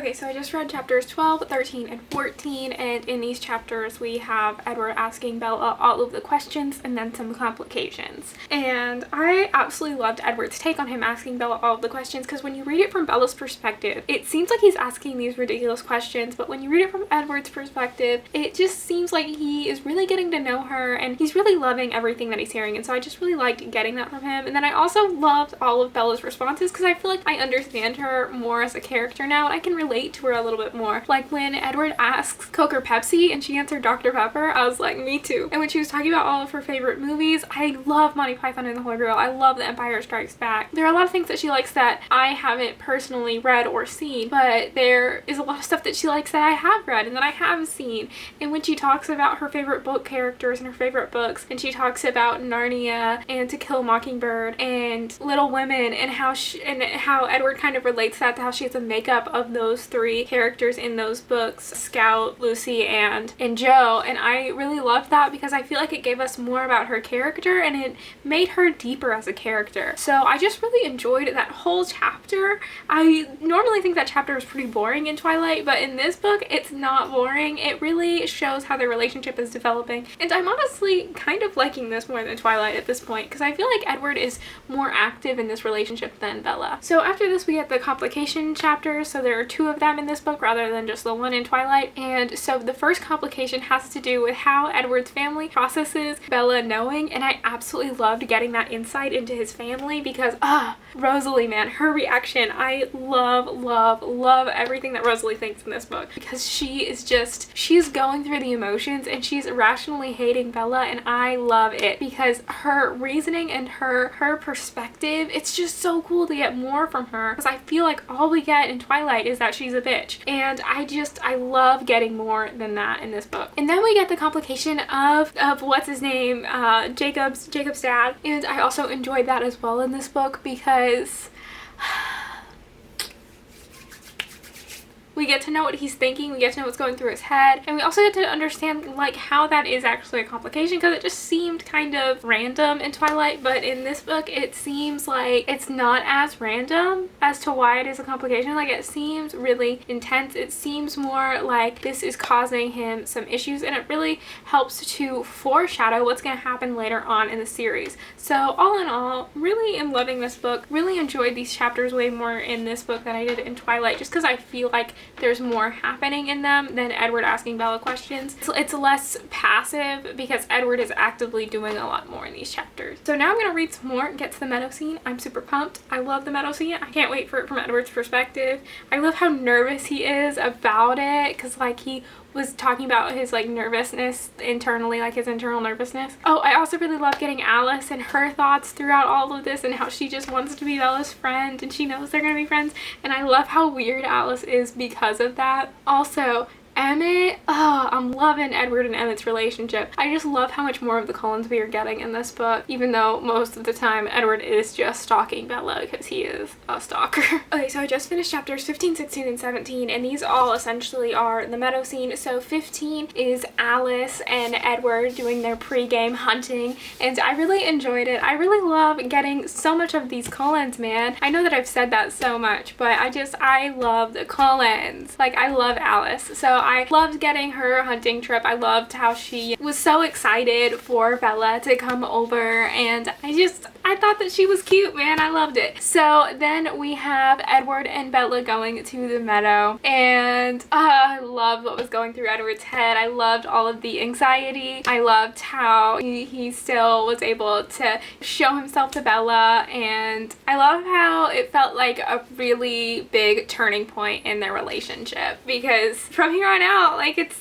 Okay, so I just read chapters 12, 13, and 14, and in these chapters we have Edward asking Bella all of the questions and then some complications. And I absolutely loved Edward's take on him asking Bella all of the questions, because when you read it from Bella's perspective, it seems like he's asking these ridiculous questions, but when you read it from Edward's perspective, it just seems like he is really getting to know her and he's really loving everything that he's hearing, and so I just really liked getting that from him. And then I also loved all of Bella's responses, because I feel like I understand her more as a character now, and I can relate to her a little bit more. Like when Edward asks Coke or Pepsi and she answered Dr. Pepper, I was like, me too. And when she was talking about all of her favorite movies, I love Monty Python and the Holy Grail. I love The Empire Strikes Back. There are a lot of things that she likes that I haven't personally read or seen, but there is a lot of stuff that she likes that I have read and that I have seen. And when she talks about her favorite book characters and her favorite books, and she talks about Narnia and To Kill a Mockingbird and Little Women, and how Edward kind of relates that to how she has a makeup of those three characters in those books, Scout, Lucy, and Jo. And I really loved that because I feel like it gave us more about her character and it made her deeper as a character. So I just really enjoyed that whole chapter. I normally think that chapter is pretty boring in Twilight, but in this book it's not boring. It really shows how their relationship is developing, and I'm honestly kind of liking this more than Twilight at this point, because I feel like Edward is more active in this relationship than Bella. So after this we get the Complication Chapter, so there are two of them in this book rather than just the one in Twilight. And so the first complication has to do with how Edward's family processes Bella knowing, and I absolutely loved getting that insight into his family, because Rosalie, man, her reaction, I love everything that Rosalie thinks in this book, because she's going through the emotions and she's irrationally hating Bella, and I love it because her reasoning and her perspective, it's just so cool to get more from her, because I feel like all we get in Twilight is that she's a bitch, and I love getting more than that in this book. And then we get the complication of what's his name, Jacob's dad, and I also enjoyed that as well in this book, because we get to know what he's thinking, we get to know what's going through his head, and we also get to understand like how that is actually a complication, because it just seemed kind of random in Twilight, but in this book it seems like it's not as random as to why it is a complication. Like, it seems really intense. It seems more like this is causing him some issues, and it really helps to foreshadow what's going to happen later on in the series. So all in all, really am loving this book. Really enjoyed these chapters way more in this book than I did in Twilight, just because I feel like there's more happening in them than Edward asking Bella questions. So it's less passive because Edward is actively doing a lot more in these chapters. So now I'm going to read some more and get to the meadow scene. I'm super pumped. I love the meadow scene. I can't wait for it from Edward's perspective. I love how nervous he is about it, because like he was talking about his like nervousness internally, like his internal nervousness. Oh, I also really love getting Alice and her thoughts throughout all of this, and how she just wants to be Bella's friend and she knows they're gonna be friends, and I love how weird Alice is because of that. Also, Emmett, I'm loving Edward and Emmett's relationship. I just love how much more of the Cullens we are getting in this book, even though most of the time Edward is just stalking Bella because he is a stalker. Okay, so I just finished chapters 15, 16, and 17, and these all essentially are the meadow scene. So 15 is Alice and Edward doing their pre-game hunting, and I really enjoyed it. I really love getting so much of these Cullens, man. I know that I've said that so much, but I love the Cullens. Like, I love Alice. So I loved getting her hunting trip. I loved how she was so excited for Bella to come over, and I thought that she was cute, man. I loved it. So then we have Edward and Bella going to the meadow, and I loved what was going through Edward's head. I loved all of the anxiety. I loved how he still was able to show himself to Bella, and I love how it felt like a really big turning point in their relationship, because from here on out, like it's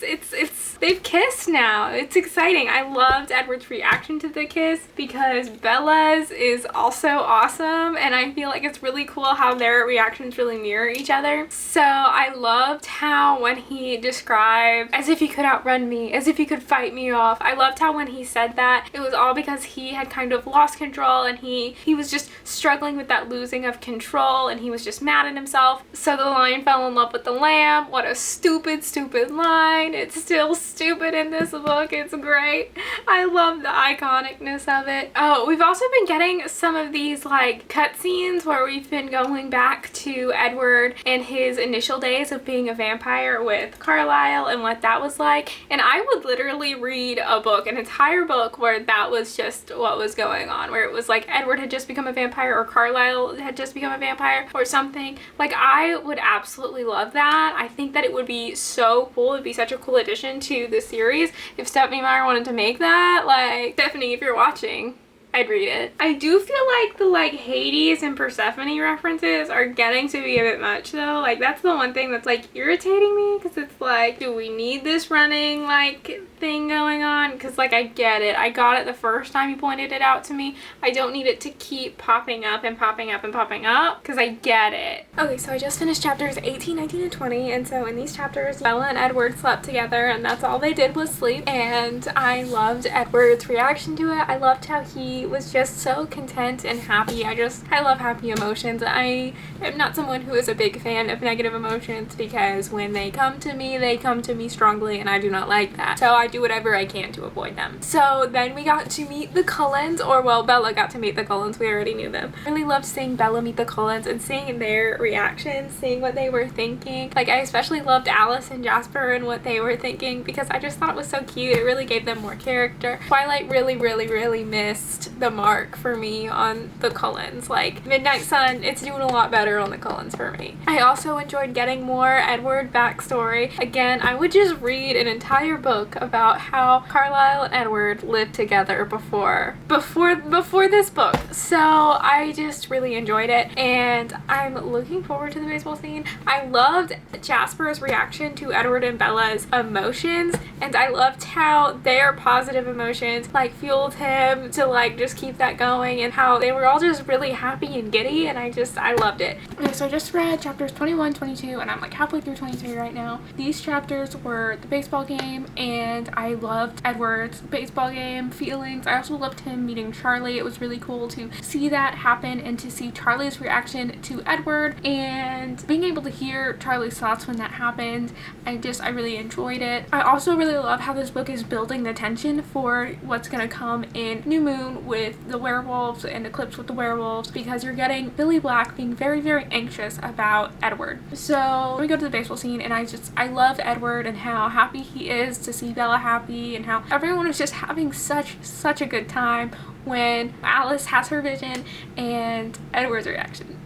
they've kissed now. It's exciting. I loved Edward's reaction to the kiss, because Bella's is also awesome, and I feel like it's really cool how their reactions really mirror each other. So I loved how when he described as if he could outrun me, as if he could fight me off, I loved how when he said that, it was all because he had kind of lost control, and he was just struggling with that losing of control, and he was just mad at himself. So the lion fell in love with the lamb. What a stupid line. It's still stupid in this book. It's great. I love the iconicness of it. Oh, we've also been getting enjoying some of these like cutscenes where we've been going back to Edward and his initial days of being a vampire with Carlisle and what that was like. And I would literally read a book, an entire book, where that was just what was going on, where it was like Edward had just become a vampire or Carlisle had just become a vampire or something. Like, I would absolutely love that. I think that it would be so cool. It'd be such a cool addition to the series if Stephenie Meyer wanted to make that. Like, Stephenie, if you're watching, I'd read it. I do feel like the like Hades and Persephone references are getting to be a bit much though. Like, that's the one thing that's like irritating me, because it's like, do we need this running like thing going on? Because like, I get it. I got it the first time you pointed it out to me. I don't need it to keep popping up and popping up and popping up, because I get it. Okay, so I just finished chapters 18, 19, and 20, and so in these chapters, Bella and Edward slept together, and that's all they did was sleep. And I loved Edward's reaction to it. I loved how he was just so content and happy. I love happy emotions. I am not someone who is a big fan of negative emotions, because when they come to me strongly, and I do not like that. So I do whatever I can to avoid them. So then we got to meet the Cullens, or well, Bella got to meet the Cullens. We already knew them. I really loved seeing Bella meet the Cullens and seeing their reactions, seeing what they were thinking. Like, I especially loved Alice and Jasper and what they were thinking, because I just thought it was so cute. It really gave them more character. Twilight really missed the mark for me on the Cullens. Like, Midnight Sun, it's doing a lot better on the Cullens for me. I also enjoyed getting more Edward backstory. Again, I would just read an entire book about how Carlisle and Edward lived together before this book. So I just really enjoyed it, and I'm looking forward to the baseball scene. I loved Jasper's reaction to Edward and Bella's emotions, and I loved how their positive emotions like fueled him to like just keep that going, and how they were all just really happy and giddy, and I loved it. Okay, so I just read chapters 21, 22, and I'm like halfway through 23 right now. These chapters were the baseball game, and I loved Edward's baseball game feelings. I also loved him meeting Charlie. It was really cool to see that happen and to see Charlie's reaction to Edward, and being able to hear Charlie's thoughts when that happened. I really enjoyed it. I also really love how this book is building the tension for what's gonna come in New Moon with the werewolves and Eclipse with the werewolves, because you're getting Billy Black being very anxious about Edward. So we go to the baseball scene, and I love Edward and how happy he is to see Bella happy, and how everyone is just having such a good time when Alice has her vision, and Edward's reaction.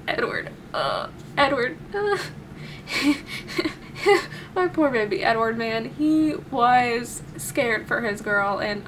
Edward. My poor baby Edward, man. He was scared for his girl, and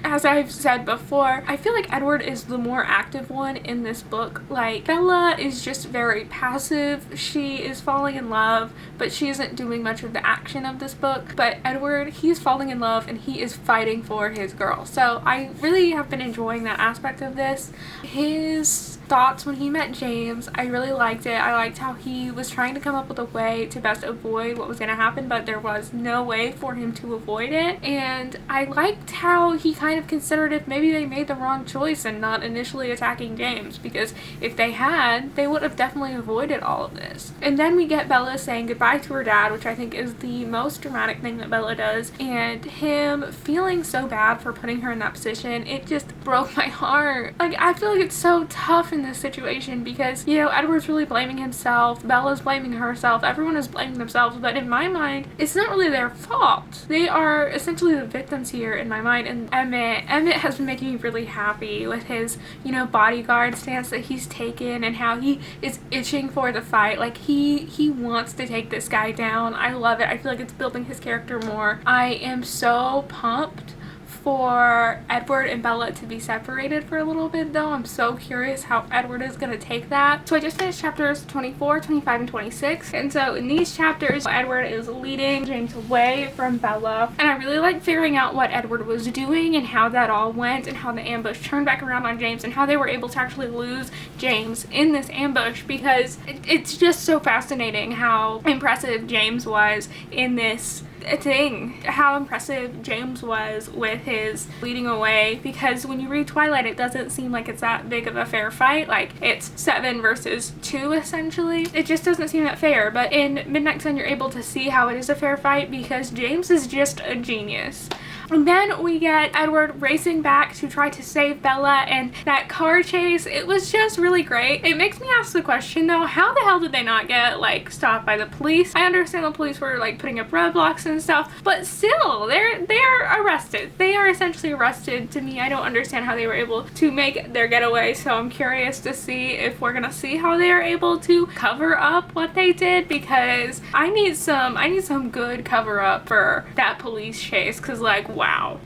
as I've said before, I feel like Edward is the more active one in this book. Like, Bella is just very passive. She is falling in love, but she isn't doing much of the action of this book. But Edward, he's falling in love, and he is fighting for his girl. So I really have been enjoying that aspect of this. His thoughts when he met James, I really liked it. I liked how he was trying to come up with a way to best avoid what was going to happen, but there was no way for him to avoid it. And I liked how he kind of considered if maybe they made the wrong choice and not initially attacking James, because if they had, they would have definitely avoided all of this. And then we get Bella saying goodbye to her dad, which I think is the most dramatic thing that Bella does, and him feeling so bad for putting her in that position. It just broke my heart. Like, I feel like it's so tough in this situation, because, you know, Edward's really blaming himself, Bella's blaming herself, everyone is blaming themselves, but in my mind, it's not really their fault. They are essentially the victims here in my mind. And Emmett has been making me really happy with his, you know, bodyguard stance that he's taken, and how he is itching for the fight. Like, he wants to take this guy down. I love it. I feel like it's building his character more. I am so pumped for Edward and Bella to be separated for a little bit, though. I'm so curious how Edward is going to take that. So I just finished chapters 24, 25, and 26. And so in these chapters, Edward is leading James away from Bella. And I really like figuring out what Edward was doing and how that all went, and how the ambush turned back around on James, and how they were able to actually lose James in this ambush, because it's just so fascinating how impressive James was in this thing, how impressive James was with his leading away, because when you read Twilight, it doesn't seem like it's that big of a fair fight. Like, it's 7 versus 2 essentially. It just doesn't seem that fair, but in Midnight Sun you're able to see how it is a fair fight, because James is just a genius. And then we get Edward racing back to try to save Bella, and that car chase, it was just really great. It makes me ask the question though, how the hell did they not get like stopped by the police? I understand the police were like putting up roadblocks and stuff, but still, they're arrested. They are essentially arrested. To me, I don't understand how they were able to make their getaway, so I'm curious to see if we're gonna see how they are able to cover up what they did, because I need some good cover up for that police chase, because like wow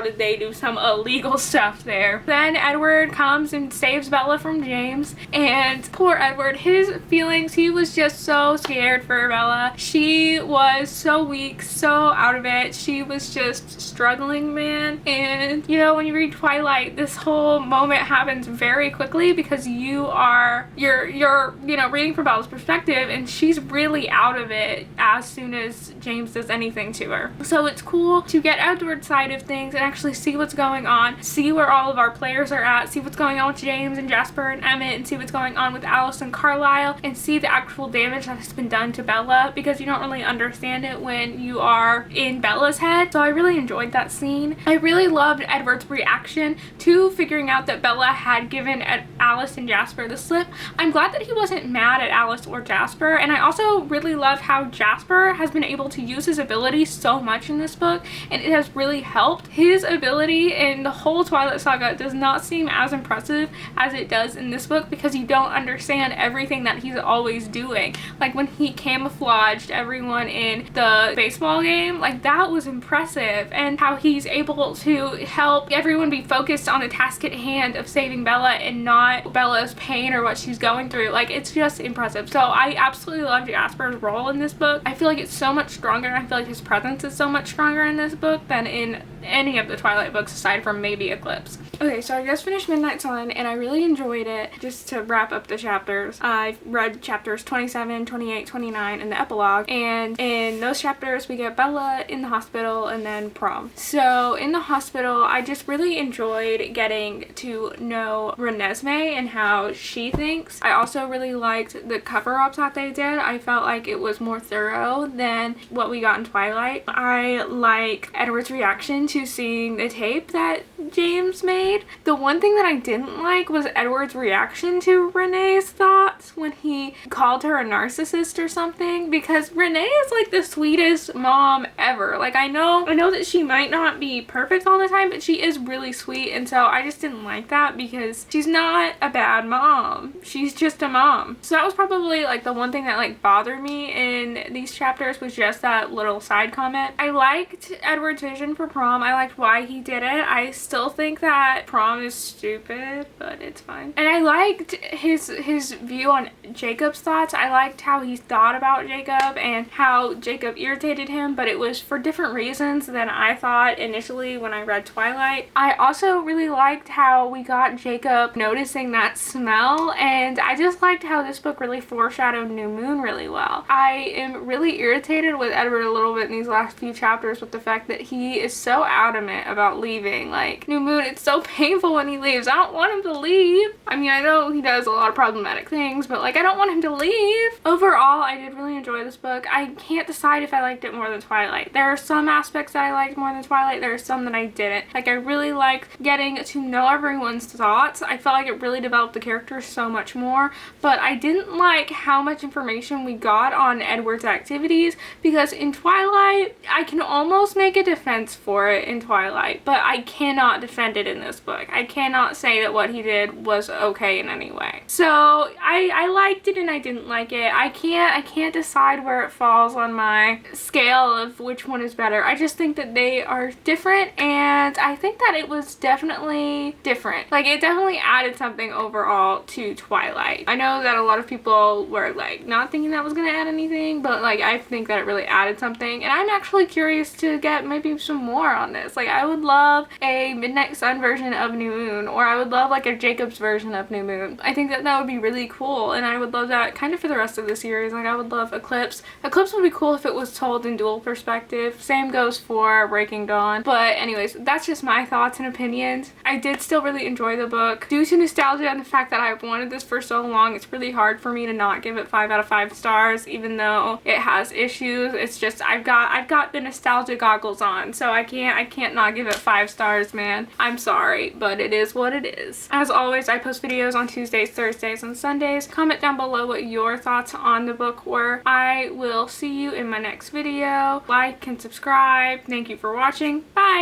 did they do some illegal stuff there. Then Edward comes and saves Bella from James, and poor Edward, his feelings, he was just so scared for Bella. She was so weak, so out of it. She was just struggling, man. And you know, when you read Twilight, this whole moment happens very quickly because you're you know, reading from Bella's perspective, and she's really out of it as soon as James does anything to her. So it's cool to get Edward's side of things and actually see what's going on, see where all of our players are at, see what's going on with James and Jasper and Emmett, and see what's going on with Alice and Carlisle, and see the actual damage that has been done to Bella, because you don't really understand it when you are in Bella's head. So I really enjoyed that scene. I really loved Edward's reaction to figuring out that Bella had given Alice and Jasper the slip. I'm glad that he wasn't mad at Alice or Jasper, and I also really love how Jasper has been able to use his ability so much in this book, and it has really helped. His ability in the whole Twilight Saga does not seem as impressive as it does in this book, because you don't understand everything that he's always doing. Like when he camouflaged everyone in the baseball game, like that was impressive, and how he's able to help everyone be focused on the task at hand of saving Bella and not Bella's pain or what she's going through. Like, it's just impressive. So I absolutely love Jasper's role in this book. I feel like it's so much stronger. I feel like his presence is so much stronger in this book than in any of the Twilight books aside from maybe Eclipse. Okay, so I just finished Midnight Sun and I really enjoyed it. Just to wrap up the chapters, I've read chapters 27, 28, 29, and the epilogue, and in those chapters we get Bella in the hospital and then prom. So in the hospital, I just really enjoyed getting to know Renesmee and how she thinks. I also really liked the cover-ups that they did. I felt like it was more thorough than what we got in Twilight. I like Edward's reaction to seeing the tape that James made. The one thing that I didn't like was Edward's reaction to Renee's thoughts when he called her a narcissist or something, because Renee is like the sweetest mom ever. Like, I know that she might not be perfect all the time, but she is really sweet, and so I just didn't like that because she's not a bad mom. She's just a mom. So that was probably like the one thing that like bothered me in these chapters, was just that little side comment. I liked Edward's vision for prom. I liked why he did it. I still think that prom is stupid, but it's fine. And I liked his view on Jacob's thoughts. I liked how he thought about Jacob and how Jacob irritated him, but it was for different reasons than I thought initially when I read Twilight. I also really liked how we got Jacob noticing that smell, and I just liked how this book really foreshadowed New Moon really well. I am really irritated with Edward a little bit in these last few chapters with the fact that he is so adamant about leaving. Like, New Moon, it's so painful when he leaves. I don't want him to leave. I mean, I know he does a lot of problematic things, but like, I don't want him to leave. Overall, I did really enjoy this book. I can't decide if I liked it more than Twilight. There are some aspects that I liked more than Twilight. There are some that I didn't. Like, I really liked getting to know everyone's thoughts. I felt like it really developed the characters so much more, but I didn't like how much information we got on Edward's activities, because in Twilight, I can almost make a defense for it in Twilight, but I cannot defend it in this book. I cannot say that what he did was okay in any way. So I liked it and I didn't like it. I can't decide where it falls on my scale of which one is better. I just think that they are different, and I think that it was definitely different. Like, it definitely added something overall to Twilight. I know that a lot of people were like not thinking that was gonna add anything, but like, I think that it really added something, and I'm actually curious to get maybe some more on this. Like, I would love a Midnight Sun version of New Moon, or I would love like a Jacob's version of New Moon. I think that that would be really cool, and I would love that kind of for the rest of the series. Like I would love Eclipse. Eclipse would be cool if it was told in dual perspective. Same goes for Breaking Dawn. But anyways, that's just my thoughts and opinions. I did still really enjoy the book. Due to nostalgia and the fact that I've wanted this for so long, it's really hard for me to not give it 5 out of 5 stars, even though it has issues. It's just I've got the nostalgia goggles on, so I can't not give it 5 stars, man. I'm sorry, but it is what it is. As always, I post videos on Tuesdays, Thursdays, and Sundays. Comment down below what your thoughts on the book were. I will see you in my next video. Like and subscribe. Thank you for watching. Bye!